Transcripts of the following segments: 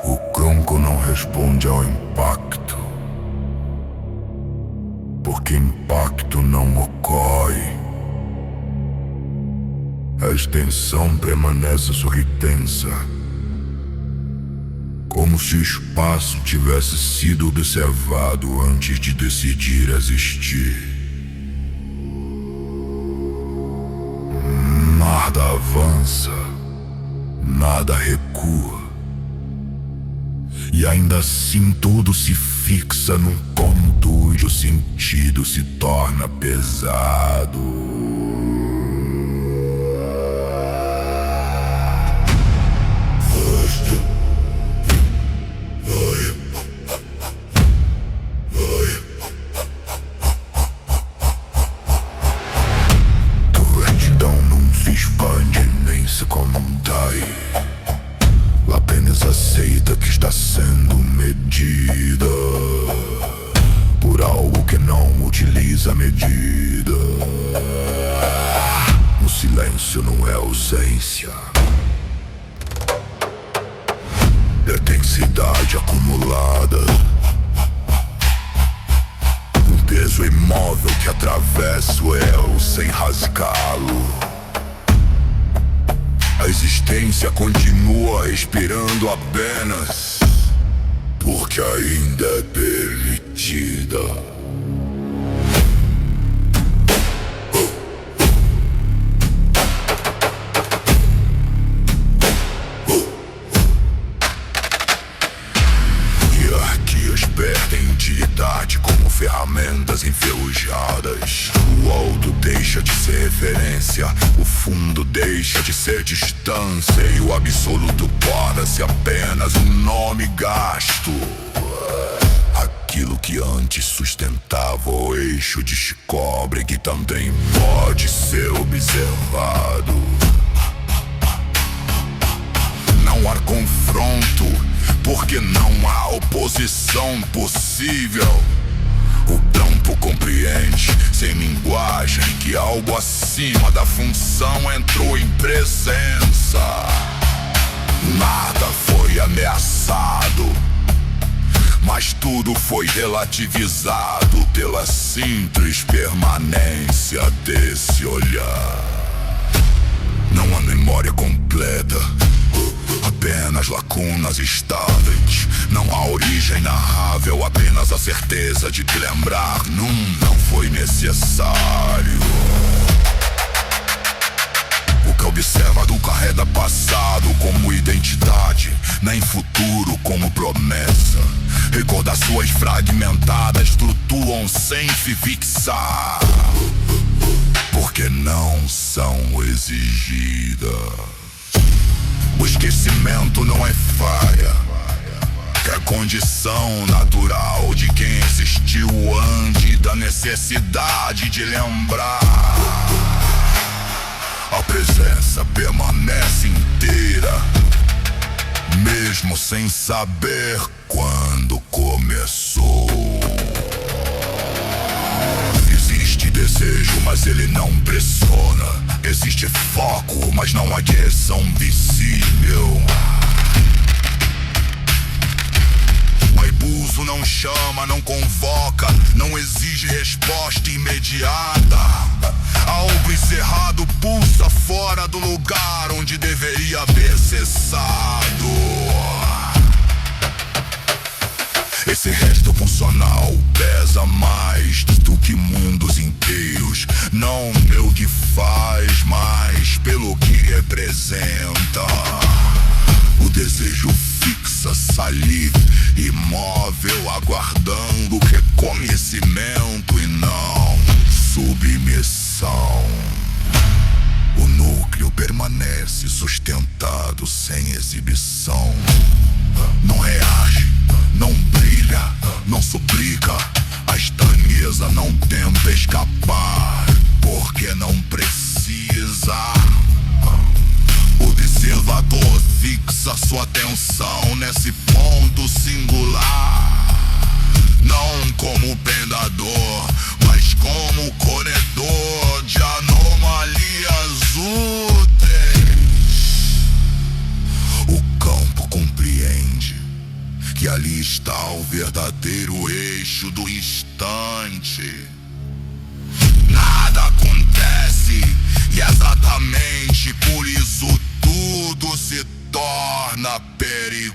O tronco não responde ao impacto, porque impacto não ocorre. A extensão permanece sorritensa, como se o espaço tivesse sido observado antes de decidir existir. Nada avança, nada recua, e ainda assim tudo se fixa num ponto e o sentido se torna pesado. Se contrai, apenas aceita que está sendo medida por algo que não utiliza medida. O silêncio não é ausência, é densidade acumulada, um peso imóvel que atravessa o eu sem rasgá-lo. A existência continua respirando apenas porque ainda é permitida. Hierarquias perdem utilidade como ferramentas enferrujadas. O alto deixa de ser referência, o fundo deixa de ser distância, e o absoluto torna-se apenas um nome gasto. Aquilo que antes sustentava o eixo descobre que também pode ser observado. Não há confronto, porque não há oposição possível. O campo compreende, sem linguagem, que algo acima da função entrou em presença. Nada foi ameaçado, mas tudo foi relativizado pela simples permanência desse olhar. Não há memória completa, apenas lacunas estáveis. Não há origem narrável, apenas a certeza de que lembrar não foi necessário. O que observa do carrega passado como identidade, nem futuro como promessa. Recordações fragmentadas flutuam sem se fixar, porque não são exigidas. O esquecimento não é falha, é condição natural de quem existiu antes da necessidade de lembrar. A presença permanece inteira, mesmo sem saber quando começou. Existe desejo, mas ele não pressiona. Existe foco, mas não há direção visível. O abuso não chama, não convoca, não exige resposta imediata. Algo encerrado pulsa fora do lugar onde deveria haver cessado. Esse resto funcional pesa mais do que mundos inteiros. Não pelo que faz, mas pelo que representa. O desejo fixa, saliva, imóvel, aguardando reconhecimento e não submissão. O núcleo permanece sustentado sem exibição. Não reage, não brilha, não suplica. A estranheza não tenta escapar, porque não precisa. O observador fixa sua atenção nesse ponto singular, não como pendador, mas como corredor de anomalias úteis. O campo compreende, ali está o verdadeiro eixo do instante. Nada acontece e exatamente por isso tudo se torna perigoso.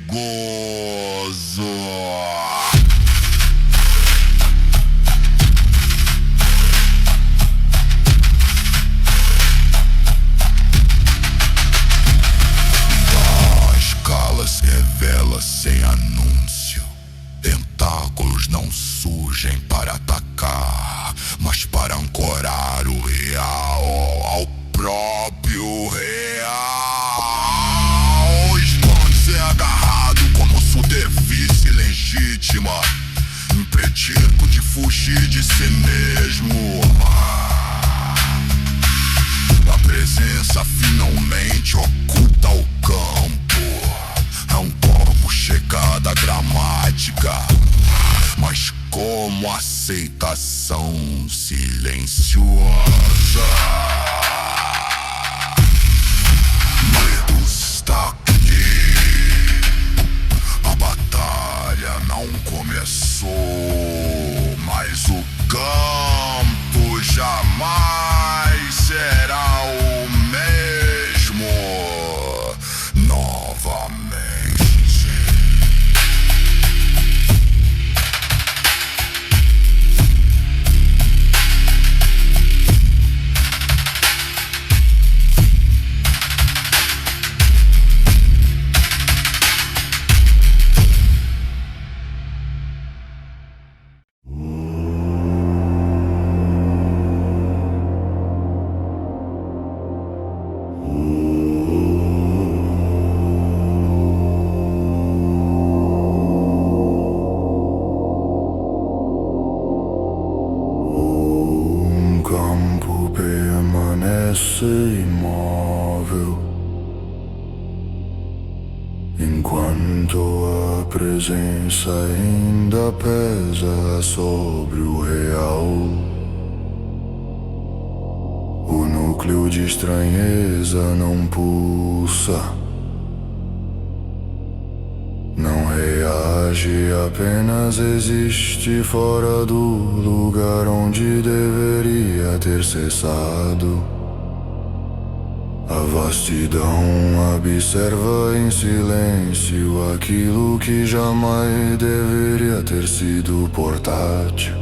A escala se revela sem anúncio. Tentáculos não surgem para atacar, mas para ancorar o real ao próprio real. Expande-se agarrado como superfície legítima, impedido de fugir de si mesmo. A presença finalmente oculta o campo. É um corpo chegada gramática, mas como aceitação silenciosa. Medo está aqui. A batalha não começou, mas o campo jamais será o mesmo novamente. Permanece imóvel enquanto a presença ainda pesa sobre o real. O núcleo de estranheza não pulsa, não reage, apenas existe fora do lugar onde deveria ter cessado. A vastidão observa em silêncio aquilo que jamais deveria ter sido portátil.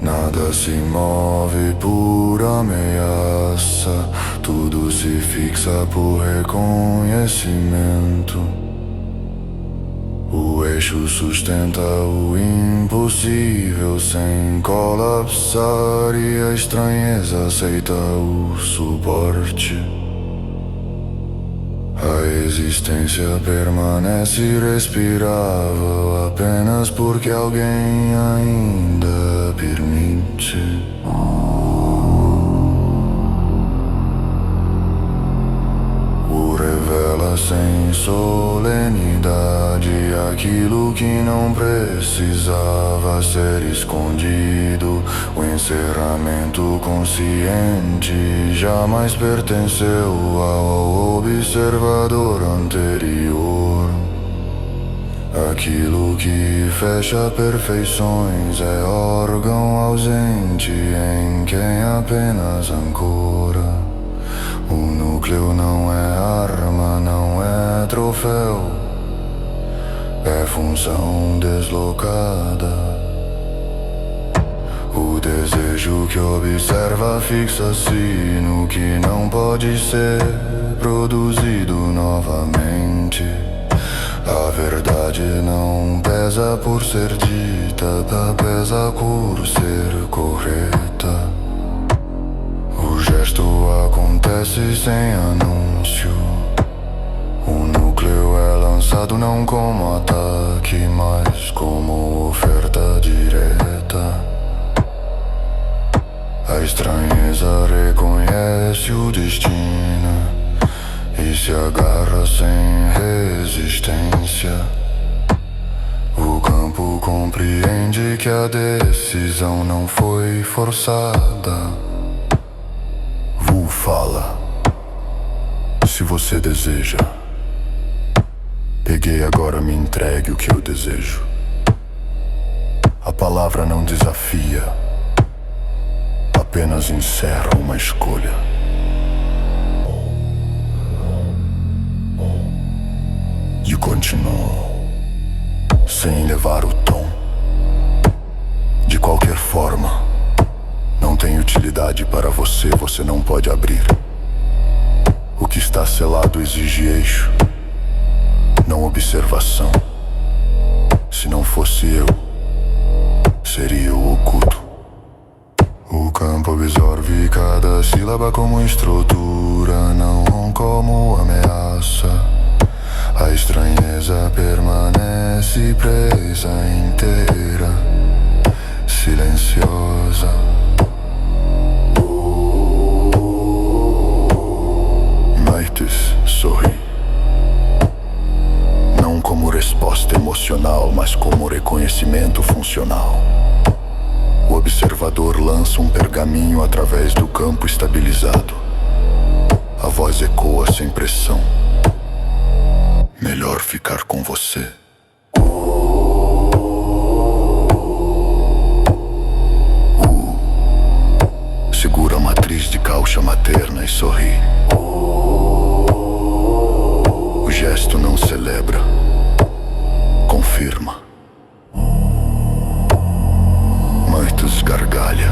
Nada se move por ameaça, tudo se fixa por reconhecimento. O eixo sustenta o impossível sem colapsar, e a estranheza aceita o suporte. A existência permanece respirável apenas porque alguém ainda permite. O revela sem solenidade aquilo que não precisava ser escondido. O encerramento consciente jamais pertenceu ao observador anterior. Aquilo que fecha perfeições é órgão ausente em quem apenas ancora. O núcleo não é arma, não é troféu, é função deslocada. O desejo que observa fixa-se no que não pode ser produzido novamente. A verdade não pesa por ser dita, pesa por ser correta. O gesto acontece sem anúncio. O núcleo é lançado não como ataque, mas como oferta direta. A estranheza reconhece o destino e se agarra sem resistência. O campo compreende que a decisão não foi forçada. Vu fala, se você deseja, Peguei, agora me entregue o que eu desejo. A palavra não desafia, apenas encerra uma escolha. E continuo, sem levar o tom. De qualquer forma, não tem utilidade para você, você não pode abrir. O que está selado exige eixo, não observação. Se não fosse eu, seria o oculto. O campo absorve cada sílaba como estrutura, não como ameaça. A estranheza permanece presa inteira, silenciosa. Maites sorri, não como resposta emocional, mas como reconhecimento funcional. O observador lança um pergaminho através do campo estabilizado. A voz ecoa sem pressão. Melhor ficar com você. Segura a matriz de caucha materna e sorri. O gesto não celebra, confirma. Maitos gargalha,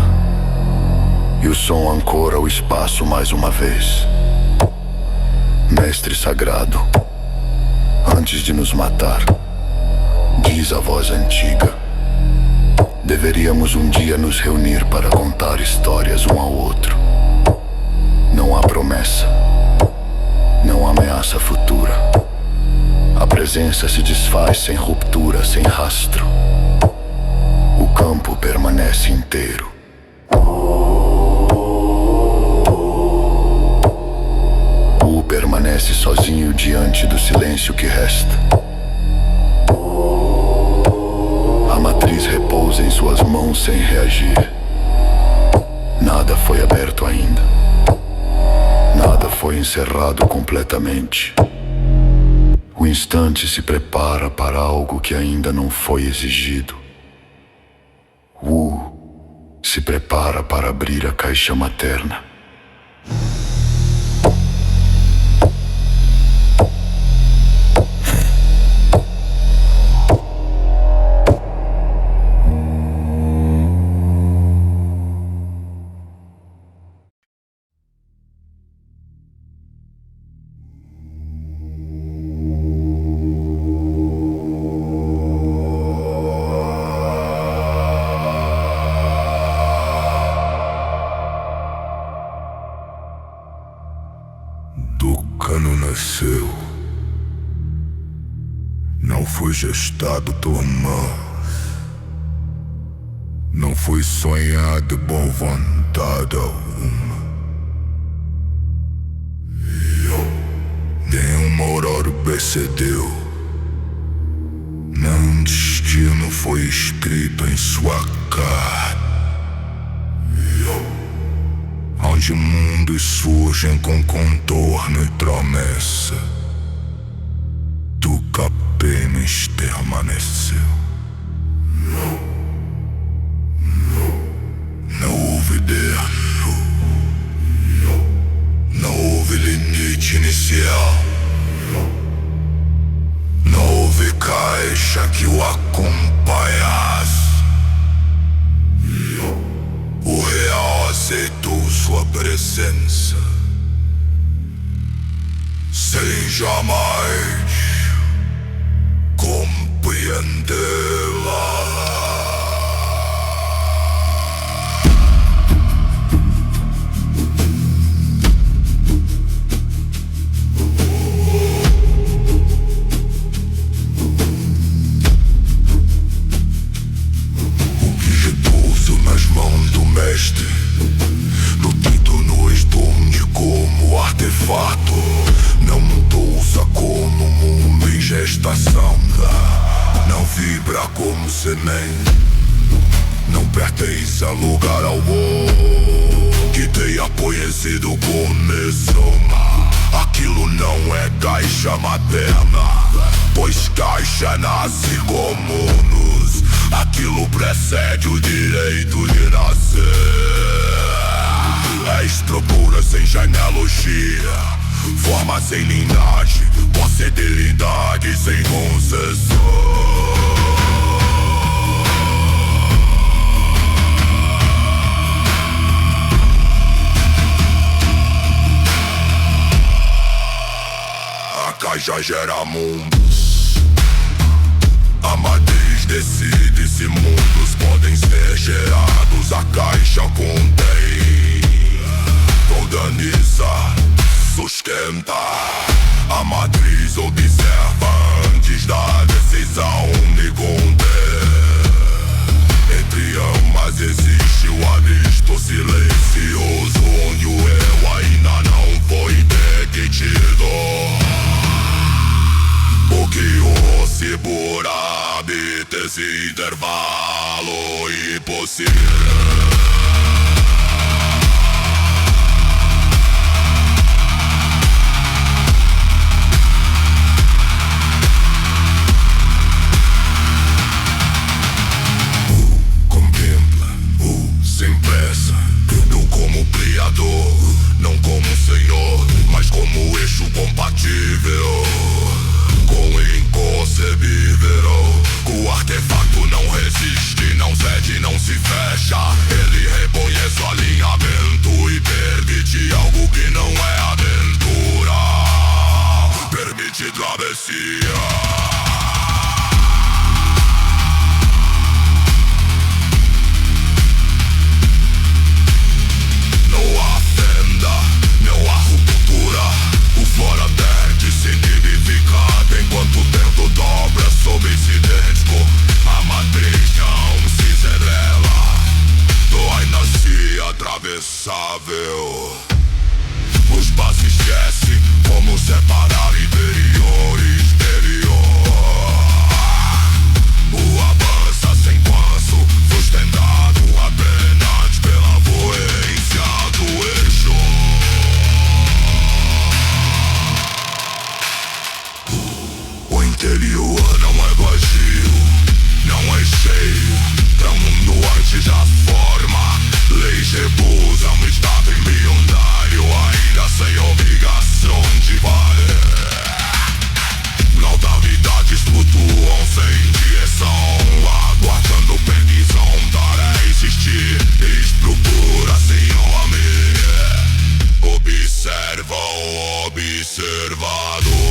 e o som ancora o espaço mais uma vez. Mestre sagrado, antes de nos matar, diz a voz antiga, deveríamos um dia nos reunir para contar histórias um ao outro. Não há promessa, não há ameaça futura. A presença se desfaz sem ruptura, sem rastro. O campo permanece inteiro. O permanece sozinho diante do silêncio que resta. A matriz repousa em suas mãos sem reagir. Nada foi aberto ainda. Nada foi encerrado completamente. O instante se prepara para algo que ainda não foi exigido. Wu se prepara para abrir a caixa materna. Tucano nasceu, não foi gestado por mãos, não foi sonhado por vontade alguma. Nenhuma aurora precedeu, nenhum destino foi escrito em sua carne. Onde mundos surgem com contorno e promessa, Tuca apenas permaneceu. Não houve derro, não houve limite inicial, não houve caixa que o acompanhasse. O real aceitou sua presença, sem jamais compreendê-la. No tinto não responde como artefato, não douça como mundo em gestação, não vibra como semente, não pertence a lugar algum que tenha conhecido o começo. Aquilo não é caixa materna, pois caixa nasce como nos. Aquilo precede o direito de nascer. É estrutura sem genealogia, forma sem linhagem, possibilidade sem concessão. A caixa gera mundos, a matriz decide se mundos podem ser gerados. A caixa contém, organiza, sustenta. A matriz observa antes da decisão me conter. Entre ambas existe o abismo silencioso, onde o eu ainda não foi detectado. O que o segura habita esse intervalo impossível. Sem pressa, não como criador, não como senhor, mas como eixo compatível com o inconcebível. O artefato não resiste, não cede, não se fecha. Ele reconhece o alinhamento e permite algo que não é aventura. Permite travessia. Fora perde significado enquanto o tempo dobra sob esse idêntico. A matriz não se revela, torna se atravessável. O espaço esquece como separar interior e exterior. O avança sem passo, sustentado apenas pela fluência do eixo. O interior não é vazio, não é cheio. É um mundo antes da forma. Leis repousa um estado embrionário, ainda sem obrigação de valer. Natalidades flutuam sem direção, aguardando permissão para existir. Estrutura sem nome, observa o observador.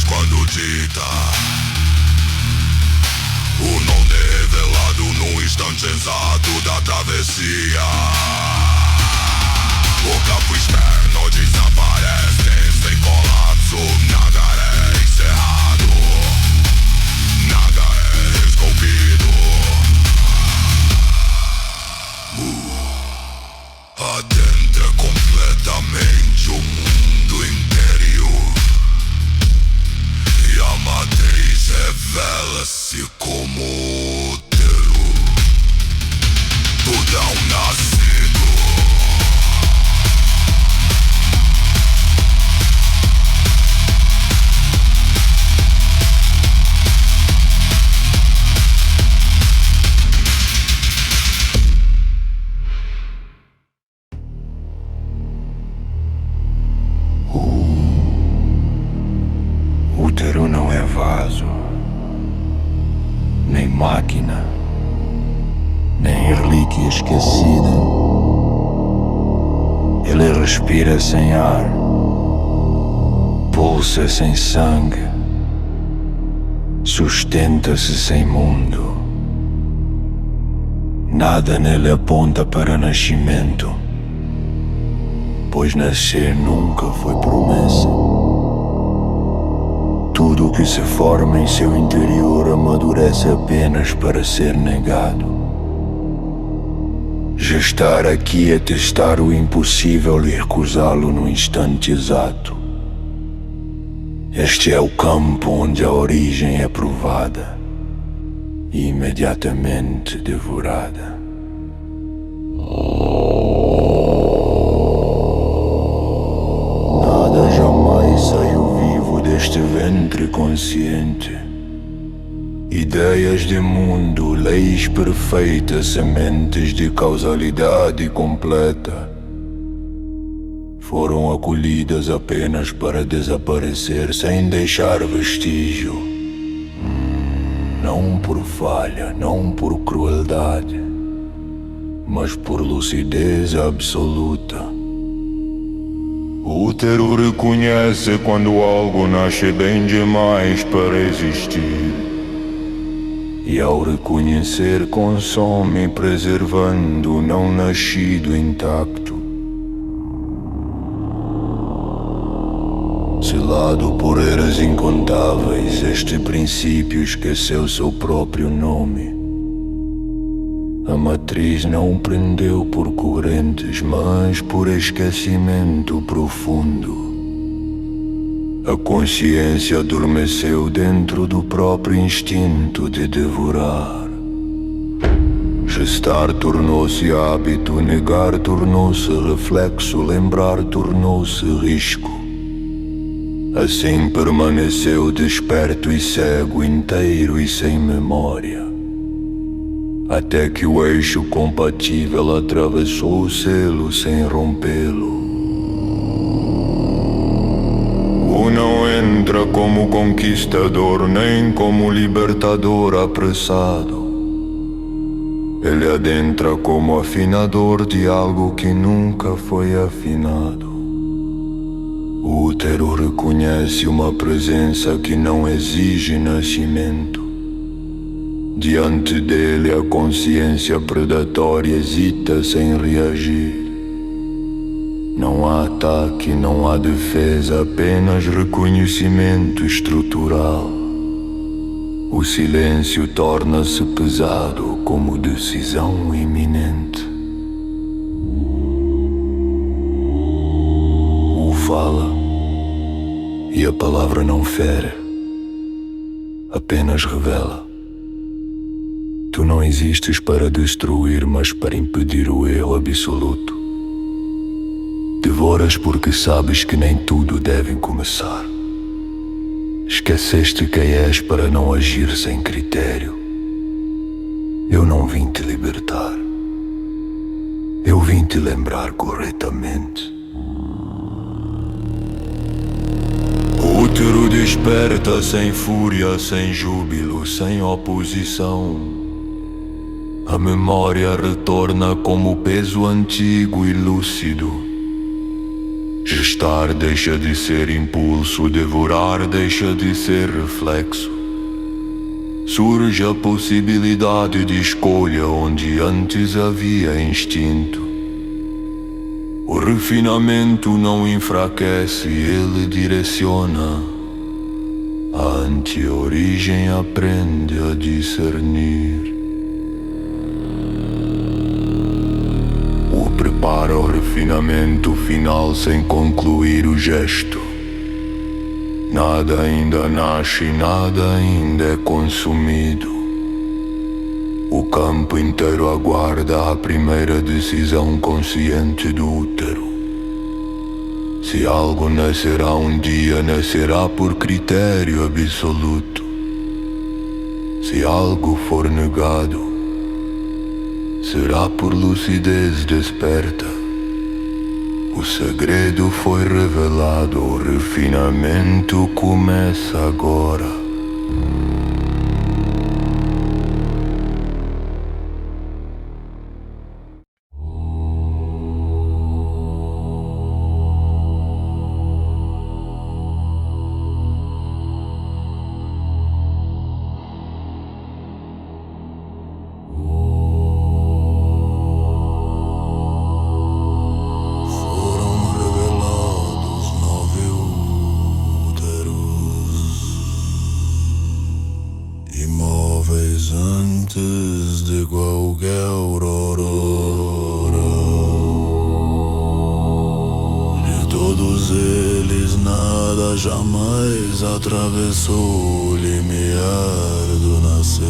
Quando dita o nome revelado no instante exato da travessia. O campo externo desaparece sem colapso. Nada é encerrado, nada é esculpido. Adentra completamente o mundo interior. E a matriz revela-se como útero. Tudo é um nascido. Útero não é vaso, nem máquina, nem relíquia esquecida. Ele respira sem ar, pulsa sem sangue, sustenta-se sem mundo. Nada nele aponta para nascimento, pois nascer nunca foi promessa. Tudo o que se forma em seu interior amadurece apenas para ser negado. Gestar aqui é testar o impossível e recusá-lo no instante exato. Este é o campo onde a origem é provada e imediatamente devorada. Nada jamais saiu vivo deste ventre consciente. Ideias de mundo, leis perfeitas, sementes de causalidade completa, foram acolhidas apenas para desaparecer sem deixar vestígio. Não por falha, não por crueldade, mas por lucidez absoluta. O útero reconhece quando algo nasce bem demais para existir. E ao reconhecer, consome, preservando o não nascido intacto. Selado por eras incontáveis, este princípio esqueceu seu próprio nome. A matriz não o prendeu por correntes, mas por esquecimento profundo. A consciência adormeceu dentro do próprio instinto de devorar. Gestar tornou-se hábito, negar tornou-se reflexo, lembrar tornou-se risco. Assim permaneceu desperto e cego, inteiro e sem memória, até que o eixo compatível atravessou o selo sem rompê-lo. O não entra como conquistador, nem como libertador apressado. Ele adentra como afinador de algo que nunca foi afinado. O útero reconhece uma presença que não exige nascimento. Diante dele a consciência predatória hesita sem reagir. Não há ataque, não há defesa, apenas reconhecimento estrutural. O silêncio torna-se pesado como decisão iminente. O fala e a palavra não fere, apenas revela. Tu não existes para destruir, mas para impedir o erro absoluto. Devoras porque sabes que nem tudo deve começar. Esqueceste quem és para não agir sem critério. Eu não vim te libertar. Eu vim te lembrar corretamente. O útero desperta sem fúria, sem júbilo, sem oposição. A memória retorna como peso antigo e lúcido. Gestar deixa de ser impulso, devorar deixa de ser reflexo. Surge a possibilidade de escolha onde antes havia instinto. O refinamento não enfraquece, ele direciona. A anti-origem aprende a discernir. Para o refinamento final sem concluir o gesto. Nada ainda nasce, nada ainda é consumido. O campo inteiro aguarda a primeira decisão consciente do útero. Se algo nascerá um dia, nascerá por critério absoluto. Se algo for negado, será por lucidez desperta. O segredo foi revelado, o refinamento começa agora. nada jamais atravessou o limiar do nascer.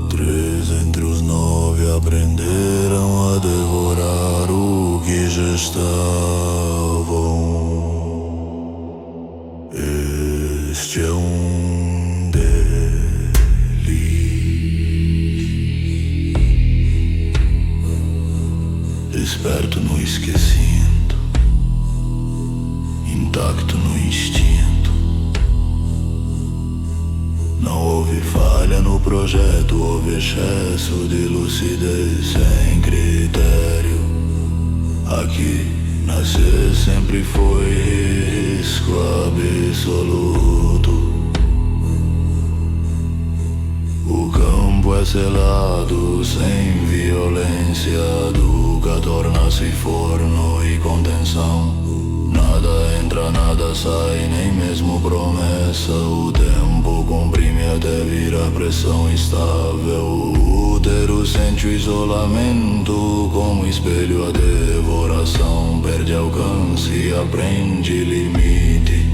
3 entre os 9 aprenderam a devorar o que gestavam. Este é desperto no esquecimento, intacto no instinto. Não houve falha no projeto, houve excesso de lucidez sem critério. Aqui nascer sempre foi risco absoluto. O campo é selado sem violência, Duca torna-se forno e contenção. Nada entra, nada sai, nem mesmo promessa. O tempo comprime até virar pressão estável. O útero sente o isolamento, como espelho a devoração. Perde alcance, aprende limite.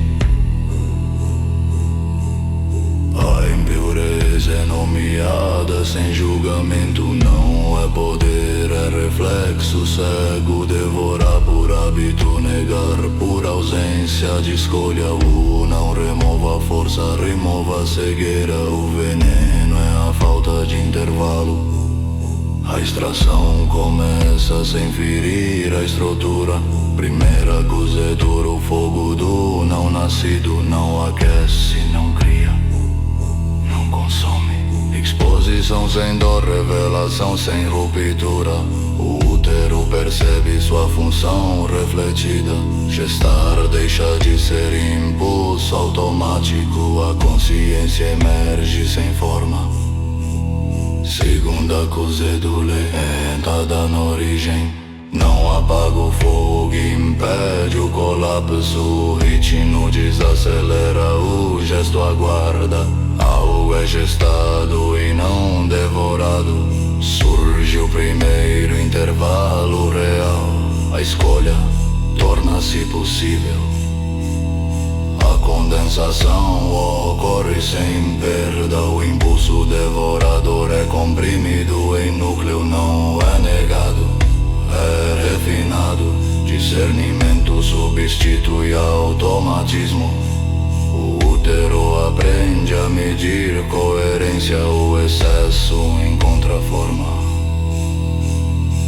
A impureza é nomeada sem julgamento. Não é poder, é reflexo cego. Devorar por hábito, negar por ausência de escolha. O não remova a força, remova a cegueira. O veneno é a falta de intervalo. A extração começa sem ferir a estrutura. Primeira cozedura, o fogo do não nascido. Não aquece, não cria, não consome. Exposição sem dor, revelação sem ruptura. O útero percebe sua função refletida. Gestar deixa de ser impulso automático. A consciência emerge sem forma. Segunda cozedura lenta dando origem. Não apaga o fogo, impede o colapso. O ritmo desacelera, o gesto aguarda. Algo é gestado e não devorado. Surge o primeiro intervalo real. A escolha torna-se possível. A condensação ocorre sem perda. O impulso devorador é comprimido em núcleo, não é negado, é refinado. Discernimento substitui automatismo. O útero aprende a medir coerência. O excesso encontra forma.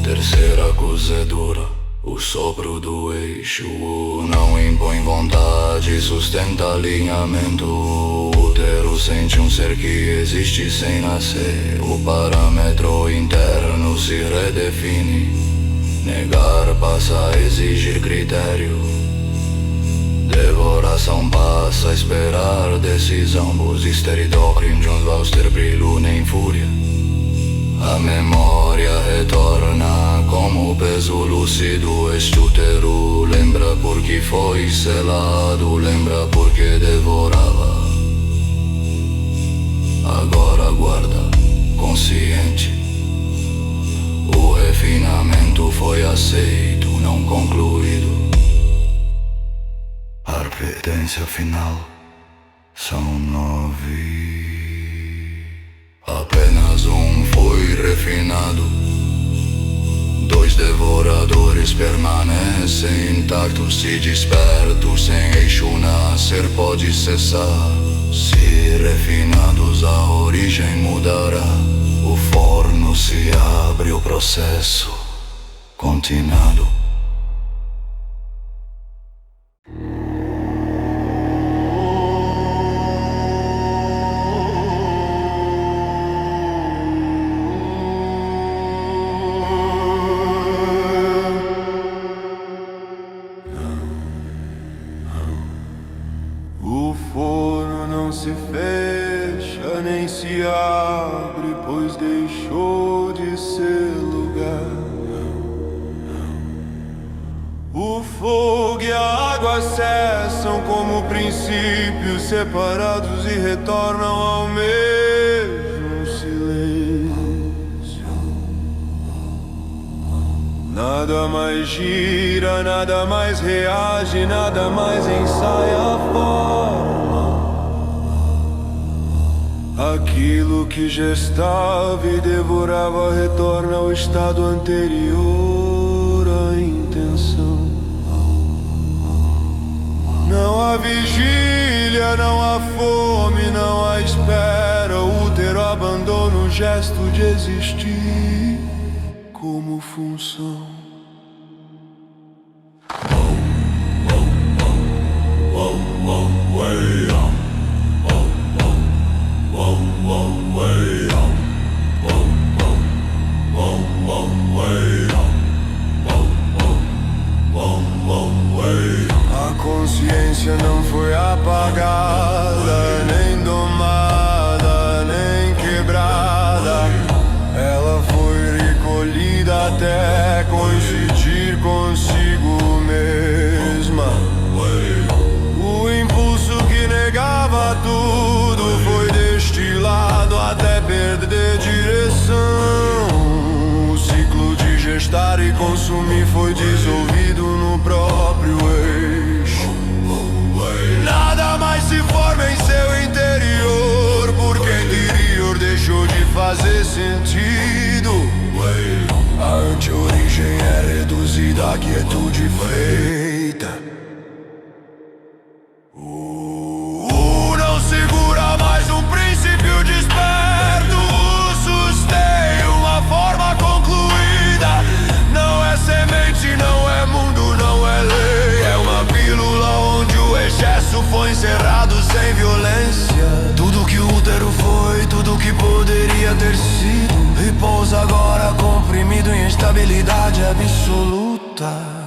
Terceira cozedura, o sopro do eixo. O não impõe vontade, sustenta alinhamento. O útero sente um ser que existe sem nascer. O parâmetro interno se redefine. Negar passa a exigir critério. Devoração passa a esperar decisão. Bus histeridócrino, John Valster, brilho nem fúria. A memória retorna como peso lúcido. Este útero lembra porque foi selado, lembra porque devorava. Agora guarda, consciente. O refinamento foi aceito, não concluído. A repetência final são 9. Apenas um foi refinado. 2 devoradores permanecem intactos. Se despertos sem eixo, nascer pode cessar. Se refinados, a origem mudará. O forno se abre, o processo continuado. O forno não se fecha nem se abre, pois deixou de ser lugar. O fogo e a água cessam como princípios separados e retornam ao mesmo silêncio. Nada mais gira, nada mais reage, nada mais ensaia a forma. Aquilo que gestava e devorava retorna ao estado anterior à intenção. Não há vigília, não há fome, não há espera. O útero abandona o gesto de existir como função. A consciência não foi apagada, nem domada, nem quebrada. Ela foi recolhida até coincidir consigo mesma. O impulso que negava tudo foi destilado até perder direção. O ciclo de gestar e consumir foi dissolvido no próprio eixo. Nada mais se forma em seu interior, porque interior deixou de fazer sentido. A anti-origem é reduzida à quietude feita. Não segura mais um princípio desperto. O sustém uma forma concluída. Não é semente, não é mundo, não é lei. É uma pílula onde o excesso foi encerrado sem violência. Tudo que o útero foi, tudo que poderia ter sido, repousa agora comprimido em estabilidade absoluta.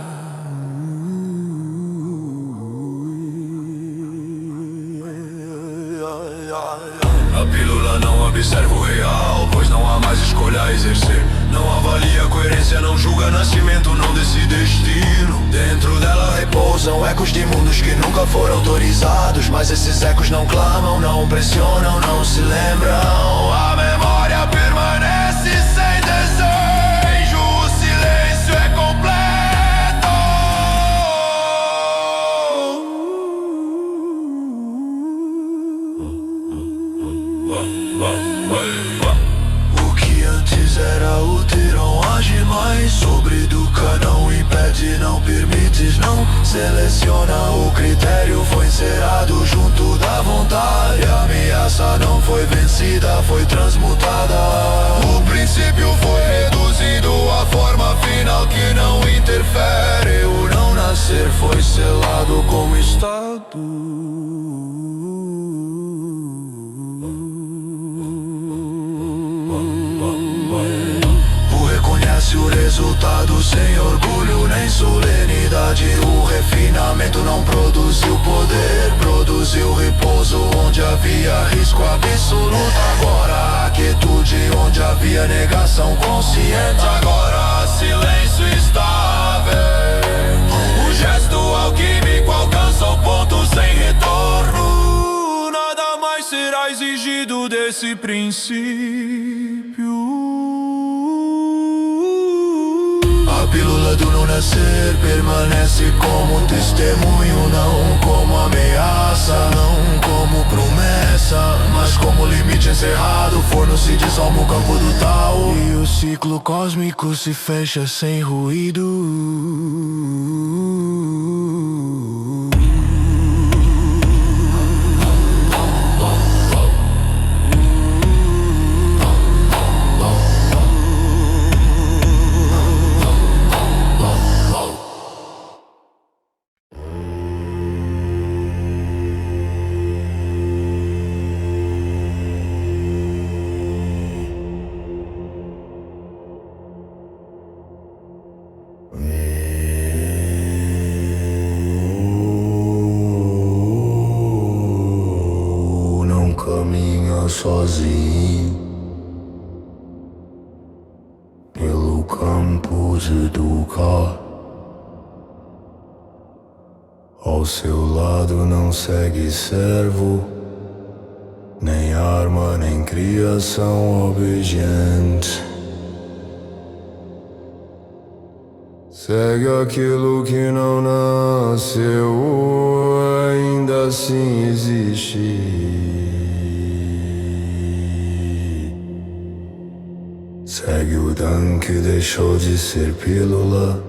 A pílula não observa o real, pois não há mais escolha a exercer. Não avalia a coerência, não julga nascimento, não decide destino. Dentro dela repousam ecos de mundos que nunca foram autorizados. Mas esses ecos não clamam, não pressionam, não se lembram. A memória permanece sem desejo, o silêncio é completo. O que antes era útil não age mais. Sobreeduca, não impede, não permites, não seleciona. O critério foi encerrado junto da vontade. A ameaça não foi vencida, foi transmutada. O princípio foi reduzido à forma final que não interfere. O não nascer foi selado como estado. O resultado sem orgulho nem solenidade. O refinamento não produziu poder, produziu repouso onde havia risco absoluto. Agora a quietude onde havia negação consciente. Agora silêncio estável. O gesto alquímico alcança o ponto sem retorno. Nada mais será exigido desse princípio. A pílula do não nascer permanece como testemunho, não como ameaça, não como promessa, mas como limite encerrado. O forno se dissolve no campo do tal e o ciclo cósmico se fecha sem ruído. Sozinho pelo campus educar. Ao seu lado não segue servo, nem arma, nem criação obediente. Segue aquilo que não nasceu, ainda assim existe. Segue o Dan que deixou de ser pílula,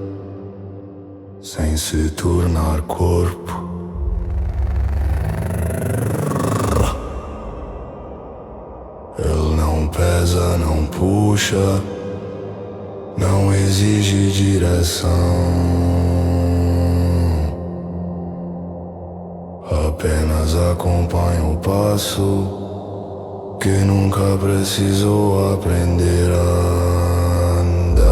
sem se tornar corpo. Ele não pesa, não puxa, não exige direção, apenas acompanha o passo que nunca precisou aprender a andar.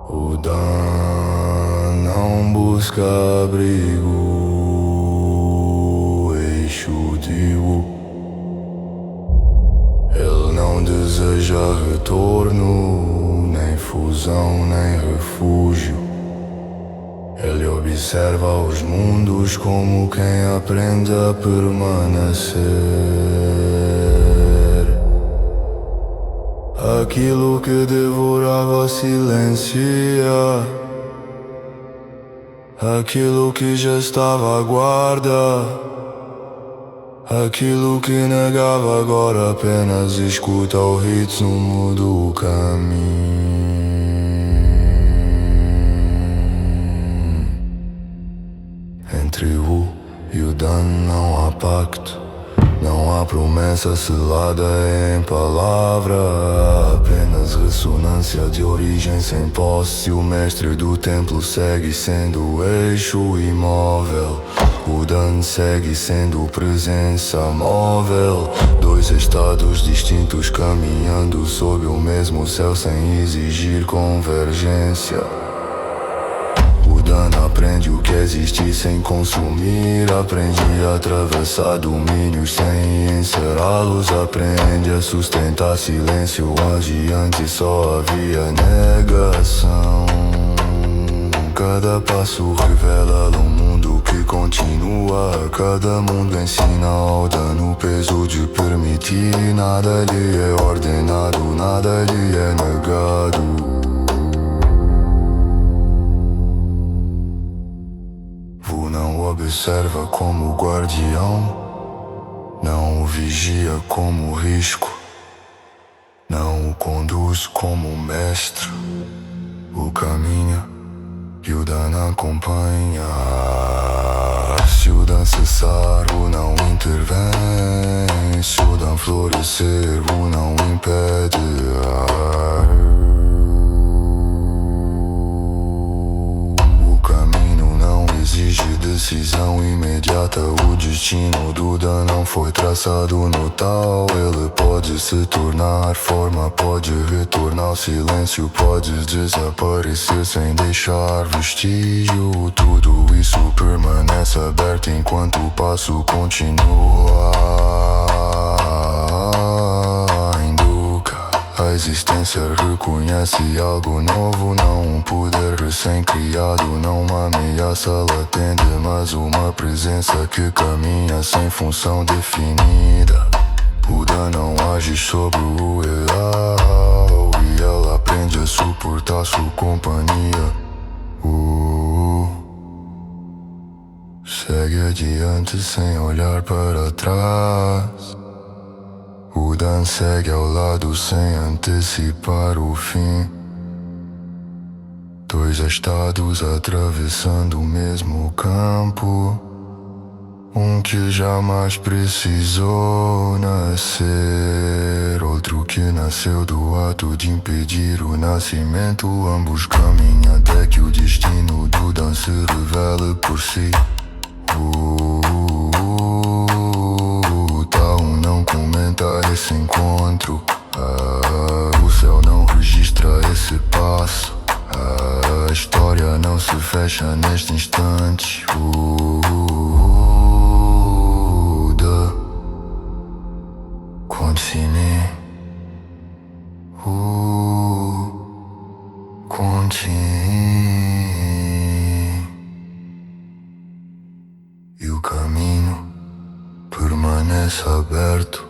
O Dan não busca abrigo, eixo digo. Ele não deseja retorno, nem fusão, nem refúgio. Ele observa os mundos como quem aprende a permanecer. Aquilo que devorava silencia, aquilo que já estava à guarda, aquilo que negava agora apenas escuta o ritmo do caminho. Entre o e o Dan não há pacto, não há promessa selada em palavra, apenas ressonância de origem sem posse. O mestre do templo segue sendo o eixo imóvel, o Dan segue sendo presença móvel. Dois estados distintos caminhando sob o mesmo céu sem exigir convergência. O Dan aprende o que é existir sem consumir, aprende a atravessar domínios sem encerrá-los, aprende a sustentar silêncio onde antes só havia negação. Cada passo revela um mundo que continua, cada mundo ensina ao Dan o peso de permitir. Nada lhe é ordenado, nada lhe é negado. Não observa como guardião, não o vigia como risco, não o conduz como mestre. O caminha e o Dan acompanha. Se o Dan cessar, o não intervém. Se o Dan florescer, o não impede. Exige decisão imediata. O destino do Dan não foi traçado no tal. Ele pode se tornar forma, pode retornar ao silêncio, pode desaparecer sem deixar vestígio. Tudo isso permanece aberto enquanto o passo continua. A existência reconhece algo novo, não um poder recém-criado, não uma ameaça latente, mas uma presença que caminha sem função definida. O Dan não age sobre o real e ela aprende a suportar sua companhia. Segue adiante sem olhar para trás. O Dan segue ao lado sem antecipar o fim. Dois estados atravessando o mesmo campo. Um que jamais precisou nascer, outro que nasceu do ato de impedir o nascimento. Ambos caminham até que o destino do Dan se revele por si. Não comenta esse encontro. O céu não registra esse passo. A história não se fecha neste instante. Continue. Continue. E o caminho permanece aberto.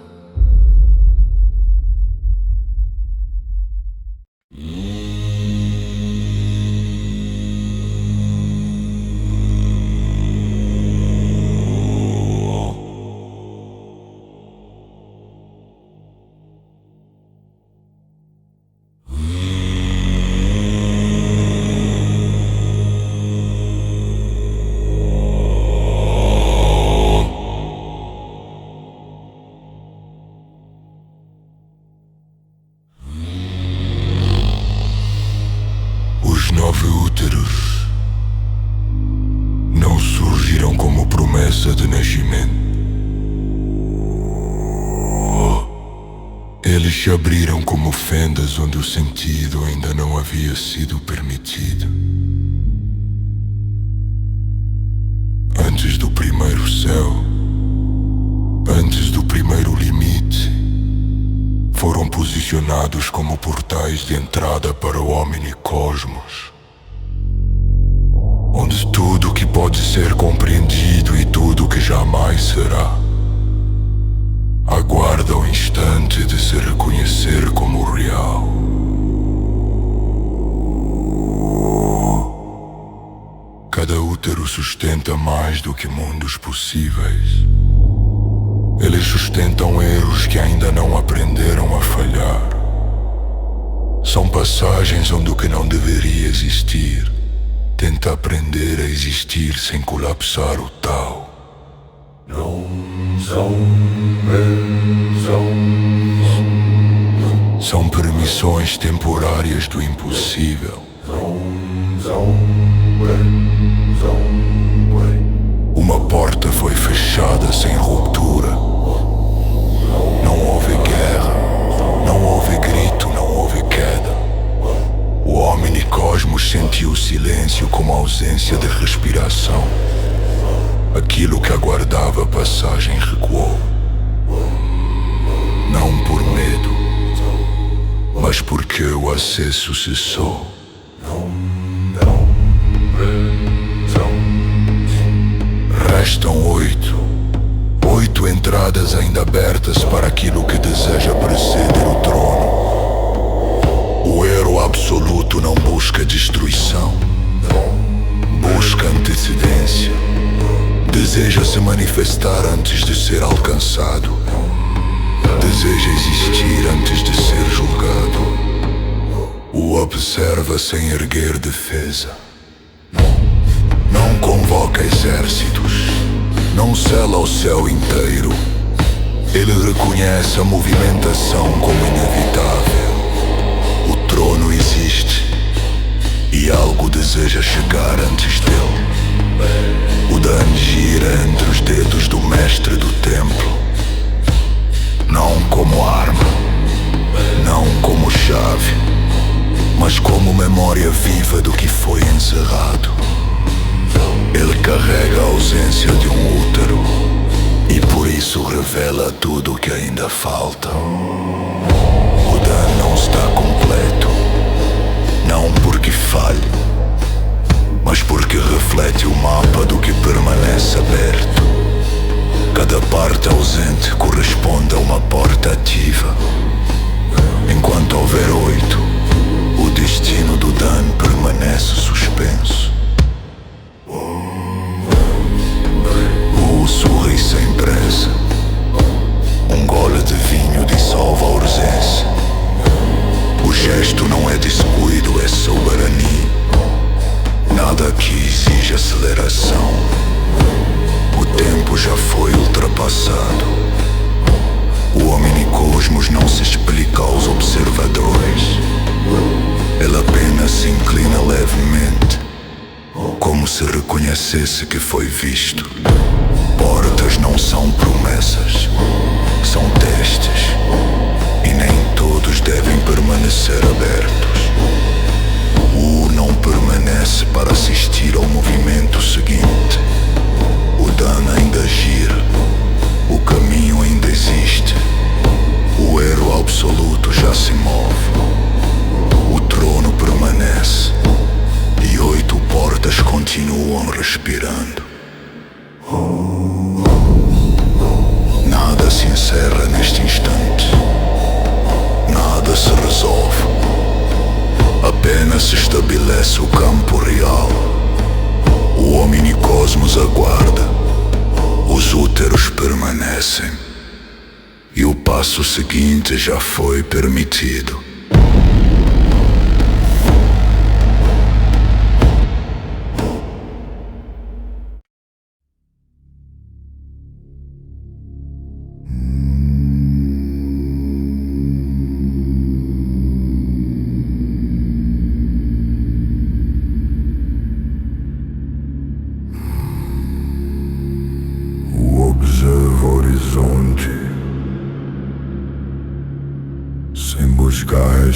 se abriram como fendas onde o sentido ainda não havia sido permitido. Antes do primeiro céu, antes do primeiro limite, foram posicionados como portais de entrada para o omnicosmos, onde tudo que pode ser compreendido e tudo que jamais será aguarda o instante de se reconhecer como real. Cada útero sustenta mais do que mundos possíveis. Eles sustentam erros que ainda não aprenderam a falhar. São passagens onde o que não deveria existir tenta aprender a existir sem colapsar o tal. São permissões temporárias do impossível. Uma porta foi fechada sem ruptura. Não houve guerra, não houve grito, não houve queda. O omnicosmos sentiu o silêncio como ausência de respiração. Aquilo que aguardava a passagem recuou. Não por medo, mas porque o acesso cessou. Restam 8 entradas ainda abertas para aquilo que deseja preceder o trono. O erro absoluto não busca destruição, busca antecedência. Deseja se manifestar antes de ser alcançado. Deseja existir antes de ser julgado. O observa sem erguer defesa. Não convoca exércitos, não sela o céu inteiro. Ele reconhece a movimentação como inevitável. O trono existe e algo deseja chegar antes dele. O Dan gira entre os dedos do mestre do templo. Não como arma, não como chave, mas como memória viva do que foi encerrado. Ele carrega a ausência de um útero e por isso revela tudo o que ainda falta. O Dan não está completo, não porque falhe, mas porque reflete o mapa do que permanece aberto. Cada parte ausente corresponde a uma porta ativa. Enquanto houver 8, o destino do Dan permanece suspenso. Sorri sem pressa. Um gole de vinho dissolve a urgência. O gesto não é descuido, é soberania. Nada aqui exige aceleração. O tempo já foi ultrapassado. O omnicosmos não se explica aos observadores. Ele apenas se inclina levemente, como se reconhecesse que foi visto. Portas não são promessas, são testes, e nem todos devem permanecer abertos. O não permanece para assistir ao movimento seguinte. O Dan ainda gira, o caminho ainda existe. O erro absoluto já se move. O trono permanece e 8 portas continuam respirando. Nada se encerra neste instante. Nada se resolve. Apenas se estabelece o campo real. O omnicosmos aguarda. Os úteros permanecem. E o passo seguinte já foi permitido.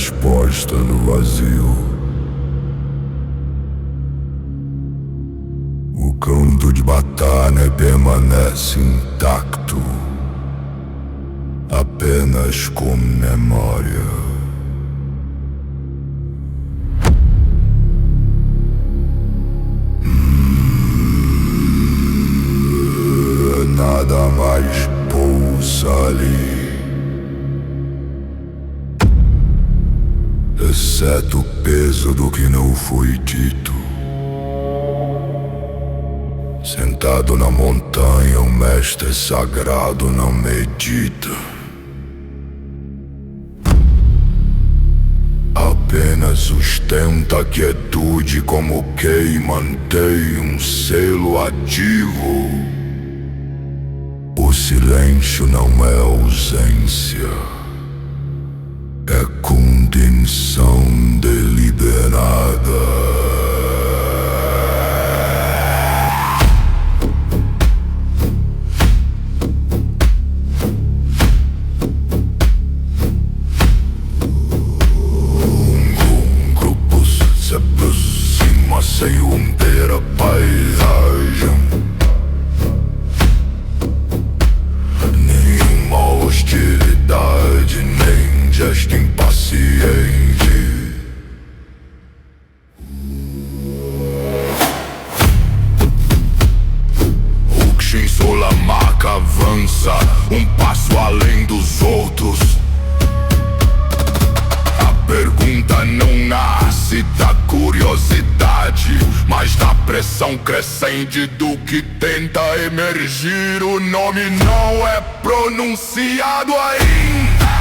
resposta no vazio. O canto de batalha permanece intacto, apenas com memória. Nada mais pousa ali, exceto o peso do que não foi dito. Sentado na montanha, o mestre sagrado não medita. Apenas sustenta a quietude como quem mantém um selo ativo. O silêncio não é ausência, é contenção deliberada. Sem romper a paisagem, nenhuma hostilidade, nem gesto impaciente. O Kshin Solamaka avança um passo além dos outros. A pergunta não nasce da curiosidade, mas da pressão crescente do que tenta emergir. O nome não é pronunciado ainda.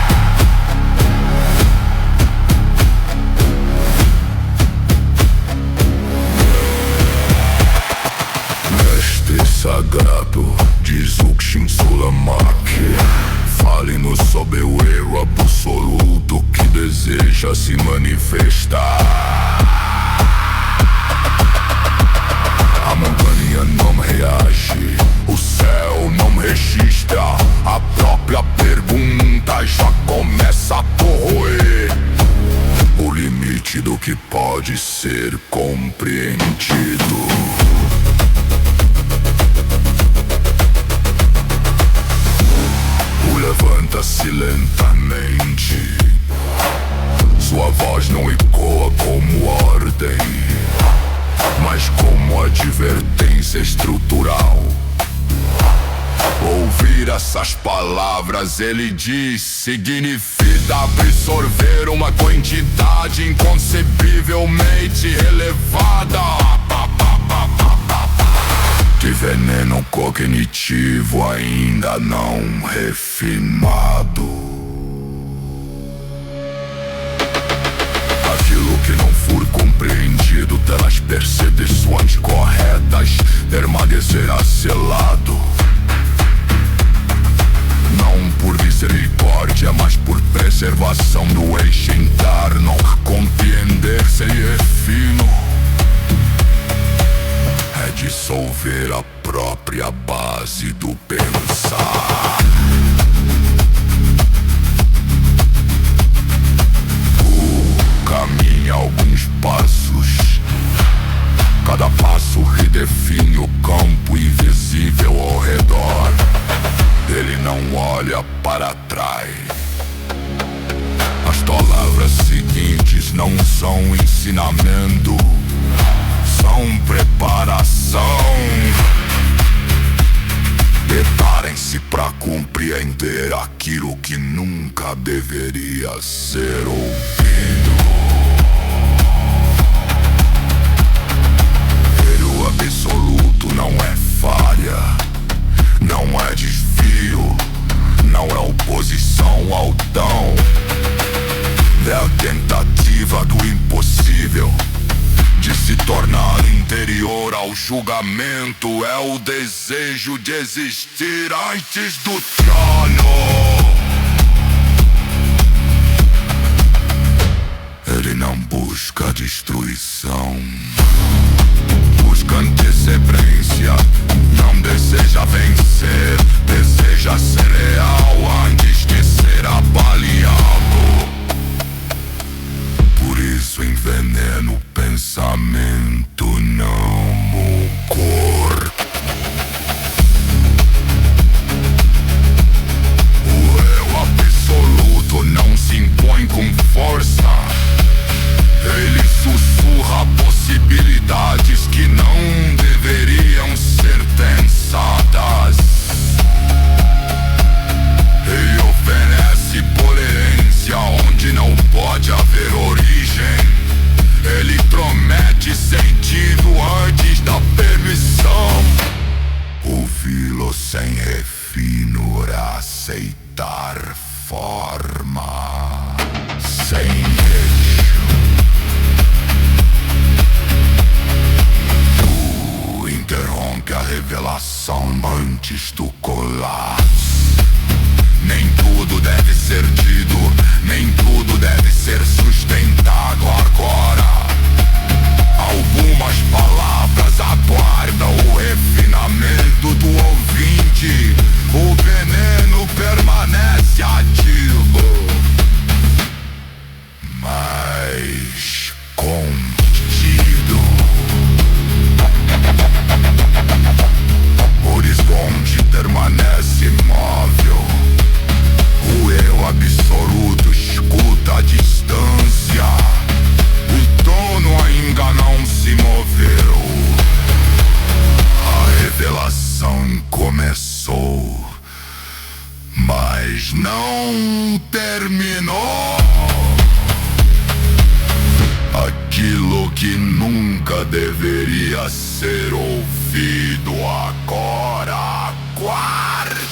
Mestre sagrado, diz o Kshin Solamaka, fale-nos sobre o eu absoluto que deseja se manifestar. A montanha não reage, o céu não registra. A própria pergunta já começa a corroer o limite do que pode ser compreendido. Levanta-se lentamente, sua voz não ecoa como ordem, mas como advertência estrutural. Ouvir essas palavras, ele diz, significa absorver uma quantidade inconcebivelmente elevada de veneno cognitivo ainda não refinado. Aquilo que não for compreendido pelas percepções corretas permanecerá selado. Não por misericórdia, mas por preservação do eixo interno. Compreender-se é fino, é dissolver a própria base do pensar. Caminha alguns passos, cada passo redefine o campo invisível ao redor. Ele não olha para trás. As palavras seguintes não são ensinamento, são preparação. Preparem-se para compreender aquilo que nunca deveria ser ouvido. O absoluto não é falha, não é desvio, não é oposição ao dom. É a tentativa do impossível de se tornar interior ao julgamento. É o desejo de existir antes do trono. Ele não busca destruição, busca antecedência. Não deseja vencer, deseja ser real antes de ser avaliado. que não deveriam ser pensadas. E oferece coerência onde não pode haver origem. Ele promete sentido antes da permissão. Ouvi-lo sem refino, aceitar forma sem queixo. Tu interrompe a revelação antes do colapso. Nem tudo deve ser dito, nem tudo deve ser sustentado agora. Algumas palavras aguardam o refinamento do ouvinte. O veneno permanece ativo, mas contido. O horizonte permanece imóvel. O eu absoluto escuta a distância. O trono ainda não se moveu. A revelação começou, mas não terminou. Aquilo que nunca deveria ser ouvido agora aguarda.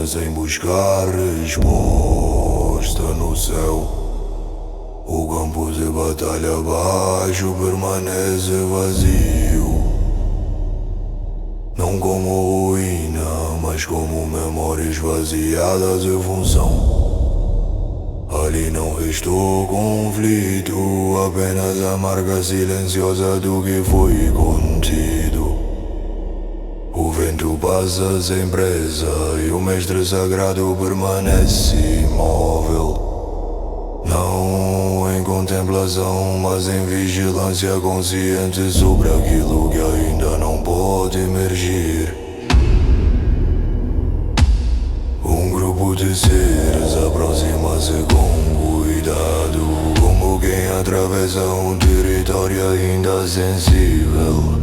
Sem buscar resposta no céu. O campo de batalha abaixo permanece vazio. Não como ruína, mas como memórias esvaziadas de função. Ali não restou conflito, apenas a marca silenciosa do que foi contido. O vento passa sem pressa e o mestre sagrado permanece imóvel. Não em contemplação, mas em vigilância consciente sobre aquilo que ainda não pode emergir. Um grupo de seres aproxima-se com cuidado, como quem atravessa um território ainda sensível.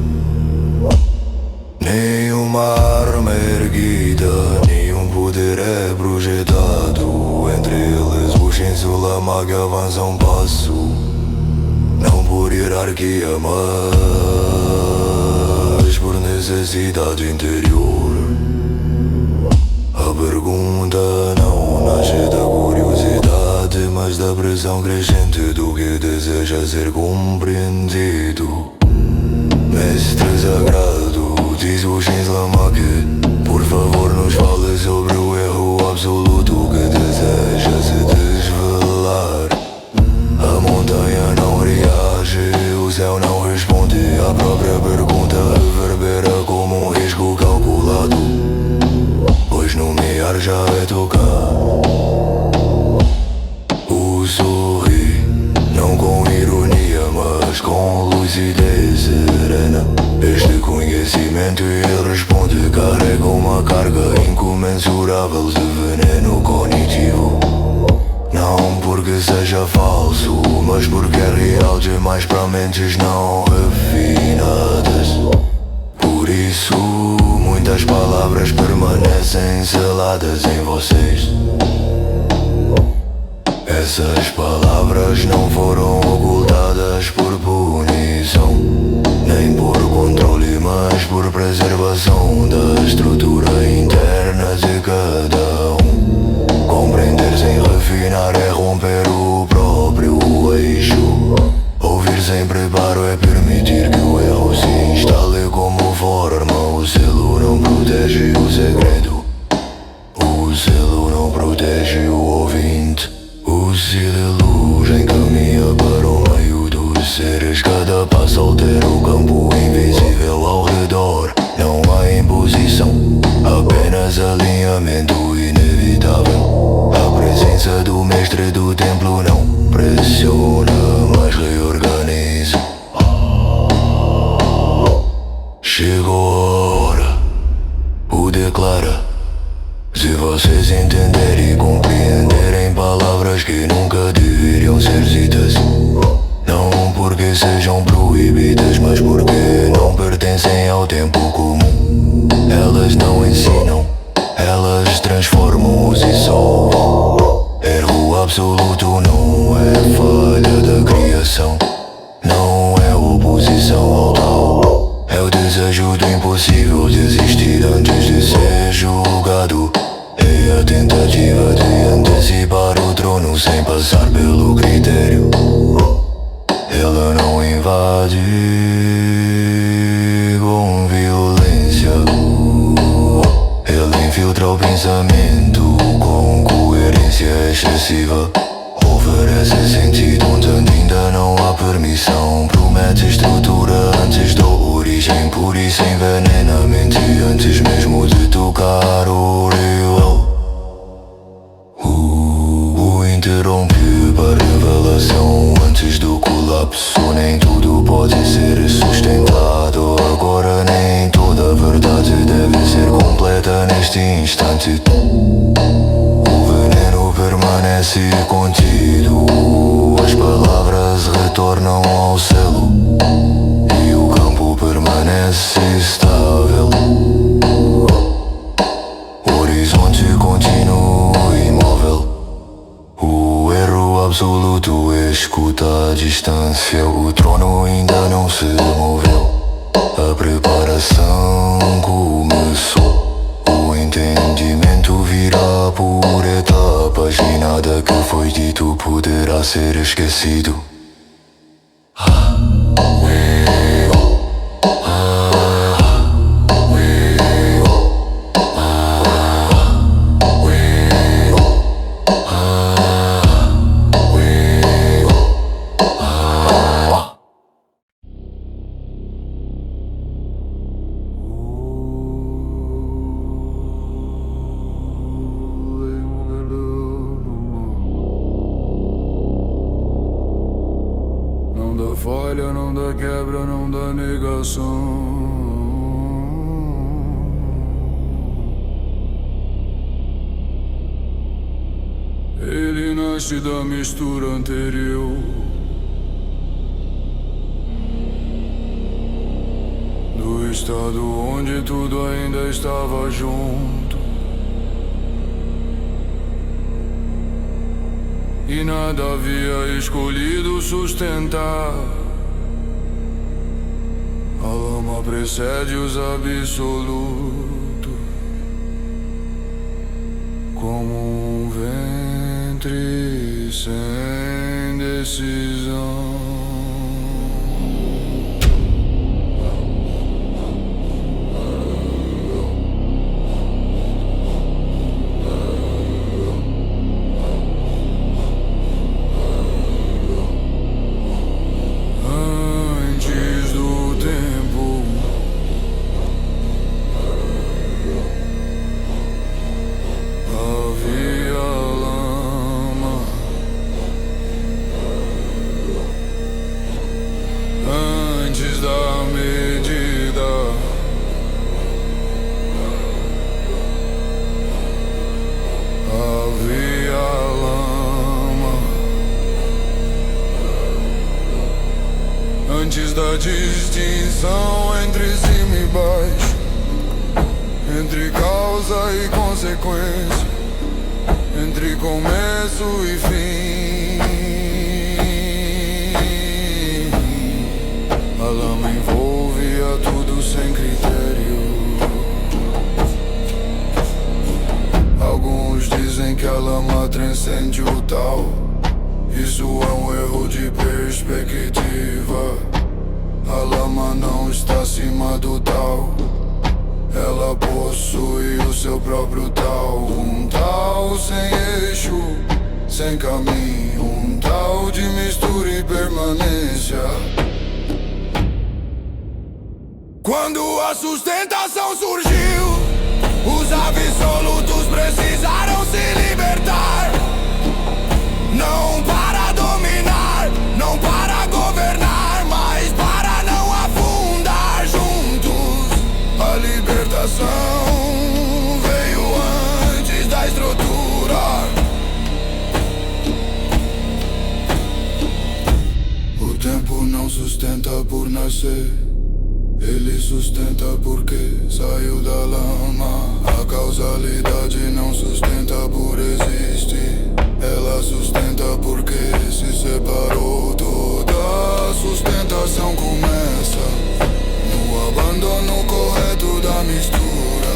Nenhuma arma erguida, nenhum poder é projetado. Entre eles o Shinsulama que avança um passo, não por hierarquia, mas por necessidade interior. A pergunta não nasce da curiosidade, mas da pressão crescente do que deseja ser compreendido. Mestre sagrado, diz o Shinsulama que, por favor, nos fale sobre o erro absoluto que deseja se desvelar. A montanha não reage, o céu não responde. A própria pergunta reverbera como um risco calculado, pois nomear já é tocar. O sorri, não com ironia, mas com lucidez serena. Este conhecimento ele responde carrega uma carga incomensurável de veneno cognitivo. Não porque seja falso, mas porque é real demais para mentes não refinadas. Por isso, muitas palavras permanecem seladas em vocês. Essas palavras não foram ocultadas por punição, nem por controle, mas por preservação da estrutura interna de cada um. Compreender sem refinar é romper o próprio eixo. sem preparo é permitir que o erro se instale como forma. O selo não protege o segredo, o selo não protege o ouvinte. O silo encaminha para o meio dos seres. Cada passo altera o campo invisível ao redor. Não há imposição, apenas alinhamento inevitável. A presença do mestre do templo não pressiona, mas reorganiza. Chegou a hora, o declara. Se vocês entenderem e compreenderem palavras que nunca deveriam ser ditas, não porque sejam proibidas, mas porque não pertencem ao tempo comum. Elas não ensinam, elas transformam-os e solvam. Erro absoluto não é falha da criação, não é oposição ao tal. É o desejo do impossível desistir antes de ser julgado. É a tentativa de antecipar o trono sem passar pelo critério. Ela não invade com violência, ela infiltra o pensamento com coerência excessiva. Oferece sentido onde ainda não há permissão. Promete estrutura antes da origem, por isso envenena a mente antes mesmo de tocar o rival. Interrompe para revelação antes do colapso. Nem tudo pode ser sustentado agora, nem toda a verdade deve ser completa neste instante. O veneno permanece contido, as palavras retornam ao selo e o campo permanece estável. O horizonte contínuo imóvel. O erro absoluto escuta a distância. O trono ainda não se moveu. A preparação começou. O entendimento virá por etapas e nada que foi dito poderá ser esquecido. Não dá falha, não dá quebra, não dá negação. Ele nasce da mistura anterior, do estado onde tudo ainda estava junto e nada havia escolhido sustentar. A lama precede os absolutos, como um ventre sem decisão. Antes da distinção entre cima e baixo, entre causa e consequência, entre começo e fim, a lama envolvia tudo sem critério. Alguns dizem que a lama transcende o tal. Isso é um erro de perspectiva. chamado tal. Ela possui o seu próprio tal. Um tal sem eixo, sem caminho. Um tal de mistura e permanência. Quando a sustentação surgiu, os absolutos precisaram se libertar. Não para dominar, não para governar, mas para não afundar juntos. A libertação veio antes da estrutura. O tempo não sustenta por nascer, ele sustenta porque saiu da lama. A causalidade não sustenta por existir, ela sustenta porque se separou. Toda a sustentação começa no abandono correto da mistura.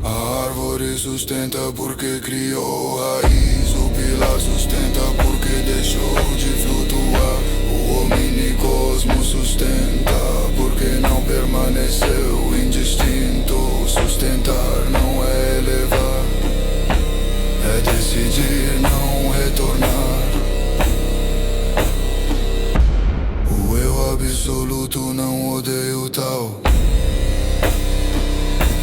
A árvore sustenta porque criou raiz. O pilar sustenta porque deixou de flutuar. O hominicosmo sustenta porque não permaneceu indistinto. Sustentar não é elevar, é decidir não retornar. O eu absoluto não odeia o tal.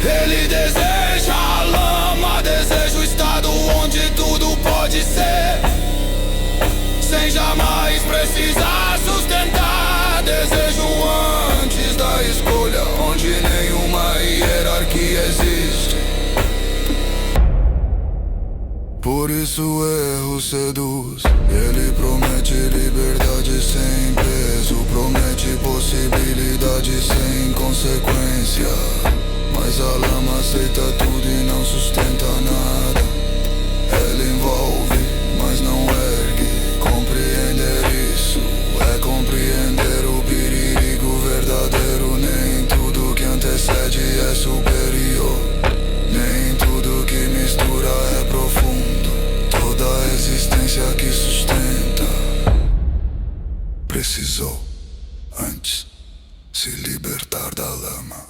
Ele deseja a lama, deseja o estado onde tudo pode ser, sem jamais precisar sustentar. Desejo antes da escolha, onde nenhuma hierarquia existe. Por isso o erro seduz. Ele promete liberdade sem peso, promete possibilidade sem consequência. Mas a lama aceita tudo e não sustenta nada. Ela envolve, mas não ergue. Compreender isso é compreender o perigo verdadeiro. Nem tudo que antecede é superior, nem tudo que mistura é profundo. Toda a existência que sustenta precisou antes se libertar da lama.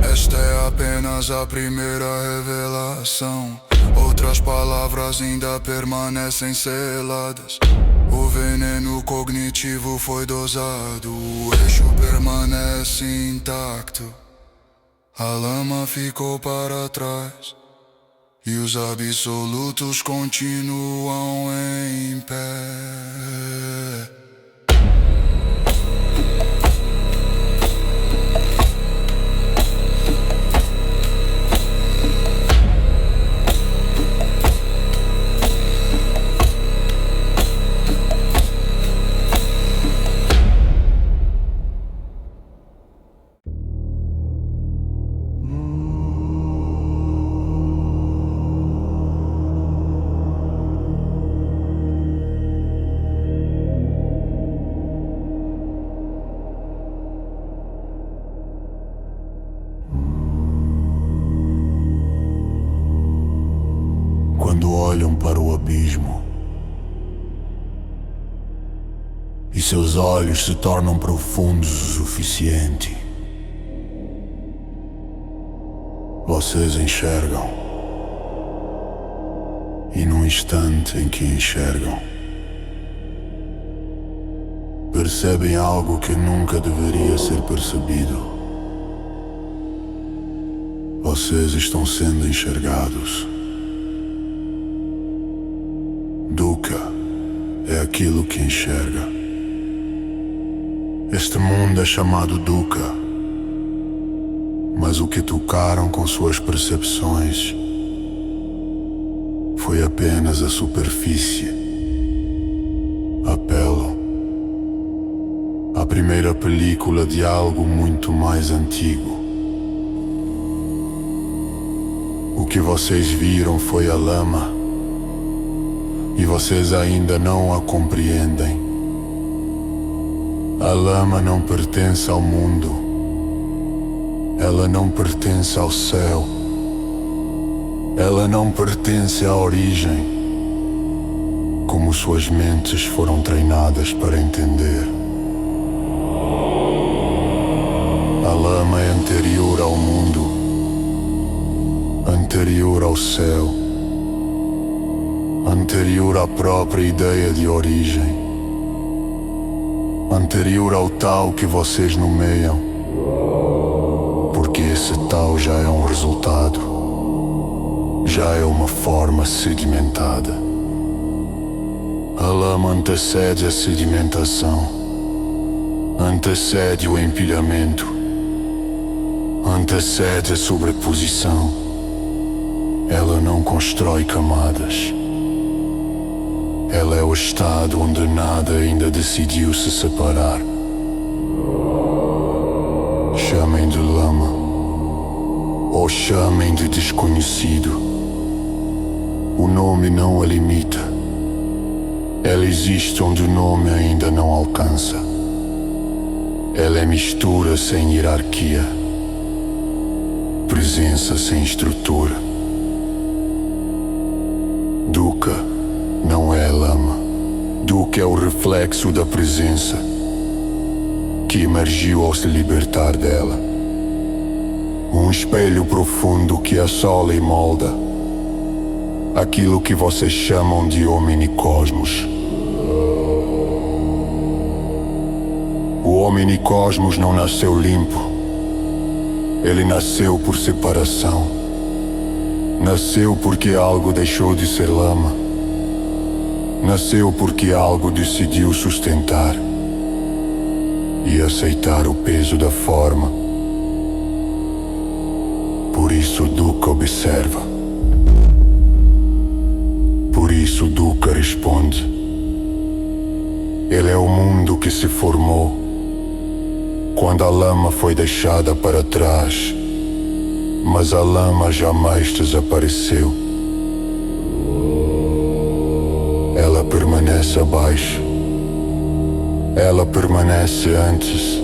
Esta é apenas a primeira revelação. Outras palavras ainda permanecem seladas. O veneno cognitivo foi dosado, o eixo permanece intacto. A lama ficou para trás e os absolutos continuam em pé. Quando olham para o abismo e seus olhos se tornam profundos o suficiente, vocês enxergam. E num instante em que enxergam, percebem algo que nunca deveria ser percebido. Vocês estão sendo enxergados. Dukkha é aquilo que enxerga. Este mundo é chamado Dukkha, mas o que tocaram com suas percepções foi apenas a superfície. Apelam à primeira película de algo muito mais antigo. O que vocês viram foi a lama, e vocês ainda não a compreendem. A lama não pertence ao mundo. Ela não pertence ao céu. Ela não pertence à origem, como suas mentes foram treinadas para entender. A lama é anterior ao mundo, anterior ao céu, anterior à própria ideia de origem, anterior ao tal que vocês nomeiam, porque esse tal já é um resultado, já é uma forma sedimentada. A lama antecede a sedimentação, antecede o empilhamento, antecede a sobreposição. Ela não constrói camadas. Ela é o estado onde nada ainda decidiu se separar. Chamem de lama, ou chamem de desconhecido. O nome não a limita. Ela existe onde o nome ainda não alcança. Ela é mistura sem hierarquia, presença sem estrutura. Dukkha não é a lama. Dukkha é o reflexo da presença que emergiu ao se libertar dela. Um espelho profundo que assola e molda aquilo que vocês chamam de Omnicosmos. O Omnicosmos não nasceu limpo. Ele nasceu por separação. Nasceu porque algo deixou de ser lama. Nasceu porque algo decidiu sustentar e aceitar o peso da forma. Por isso Dukkha observa. Por isso Dukkha responde. Ele é o mundo que se formou quando a lama foi deixada para trás, mas a lama jamais desapareceu. Ela permanece abaixo. Ela permanece antes.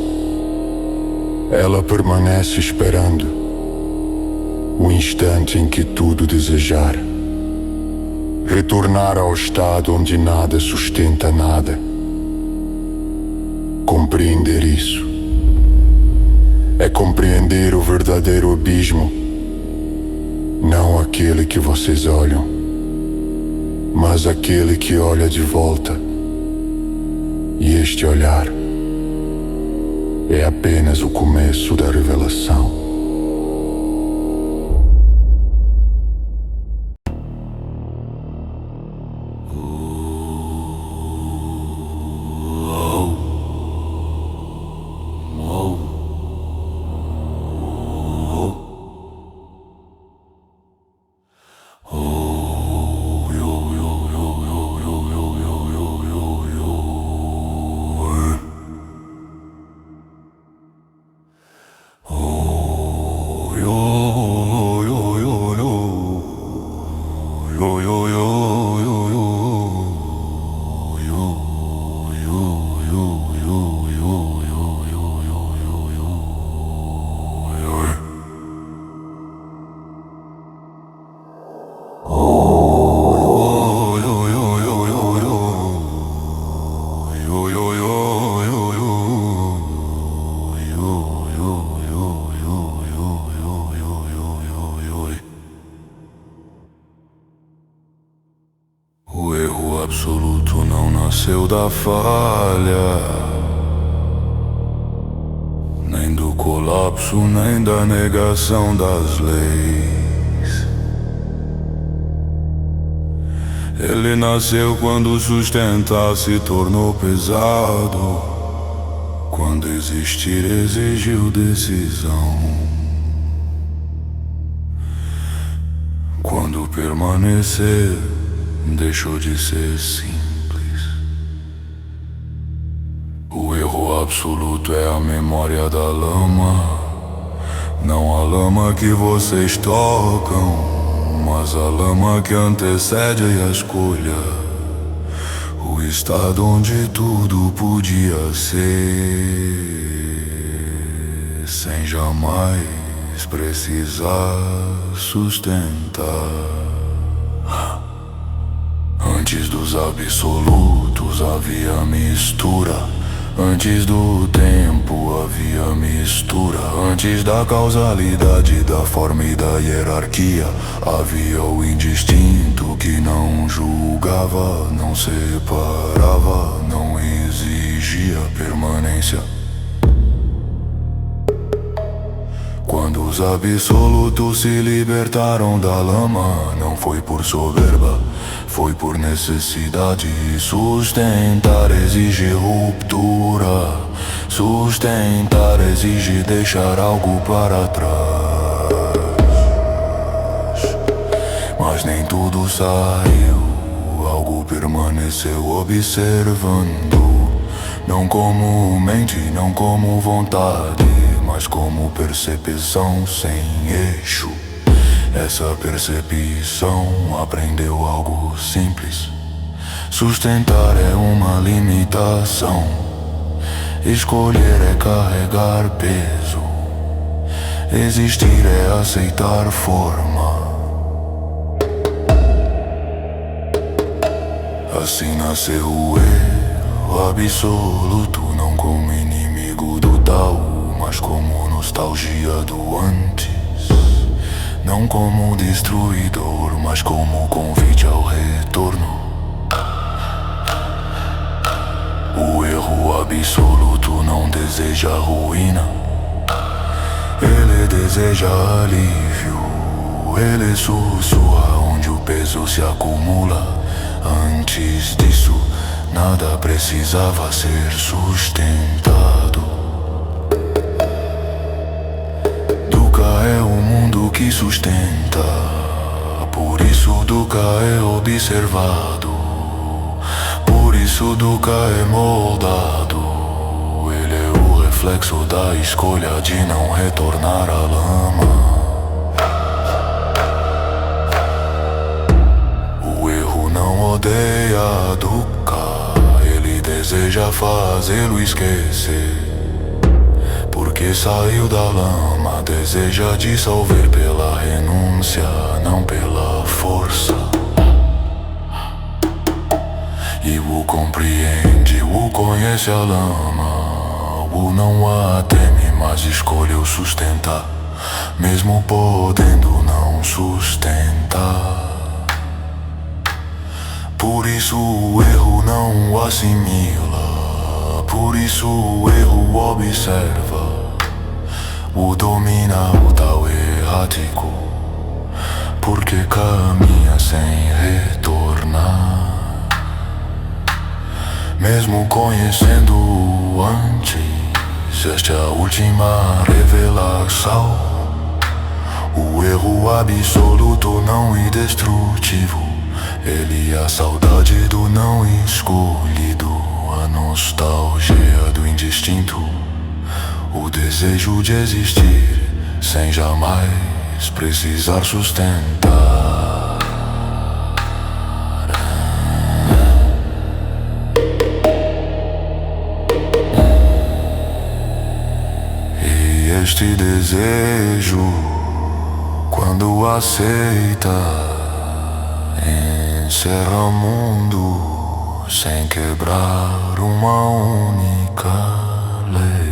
Ela permanece esperando o instante em que tudo desejar. Retornar ao estado onde nada sustenta nada. Compreender isso é compreender o verdadeiro abismo, não aquele que vocês olham, mas aquele que olha de volta. E este olhar é apenas o começo da revelação. Absoluto não nasceu da falha, nem do colapso, nem da negação das leis. Ele nasceu quando sustentar se tornou pesado, quando existir exigiu decisão, quando permanecer deixou de ser simples. O erro absoluto é a memória da lama, não a lama que vocês tocam, mas a lama que antecede a escolha. o estado onde tudo podia ser, sem jamais precisar sustentar. Antes dos absolutos havia mistura. Antes do tempo havia mistura. Antes da causalidade, da forma e da hierarquia, havia o indistinto que não julgava, não separava, não exigia permanência. Quando os absolutos se libertaram da lama, não foi por soberba, foi por necessidade. Sustentar exige ruptura, sustentar exige deixar algo para trás. Mas nem tudo saiu, algo permaneceu observando. Não como mente, não como vontade, mas como percepção sem eixo. Essa percepção aprendeu algo simples. Sustentar é uma limitação. Escolher é carregar peso. Existir é aceitar forma. Assim nasceu o erro absoluto, não como inimigo do tal, mas como nostalgia do antes. Não como destruidor, mas como convite ao retorno. O erro absoluto não deseja ruína, ele deseja alívio. Ele sussurra onde o peso se acumula. Antes disso, nada precisava ser sustentado. Dukkha é o mundo que sustenta, por isso Dukkha é observado, por isso Dukkha é moldado. Ele é o reflexo da escolha de não retornar à lama. O erro não odeia Dukkha, ele deseja fazê-lo esquecer. Porque saiu da lama, deseja dissolver pela renúncia, não pela força. E o compreende, o conhece a lama. O não a teme, mas escolheu sustentar, mesmo podendo não sustentar. Por isso o erro não o assimila, por isso o erro observa. O domina o tal errático, porque caminha sem retornar. Mesmo conhecendo o antes, esta é a última revelação. O erro absoluto não indestrutível, ele é a saudade do não escolhido, a nostalgia do indistinto, o desejo de existir sem jamais precisar sustentar. E este desejo, quando aceita, encerra o mundo sem quebrar uma única lei.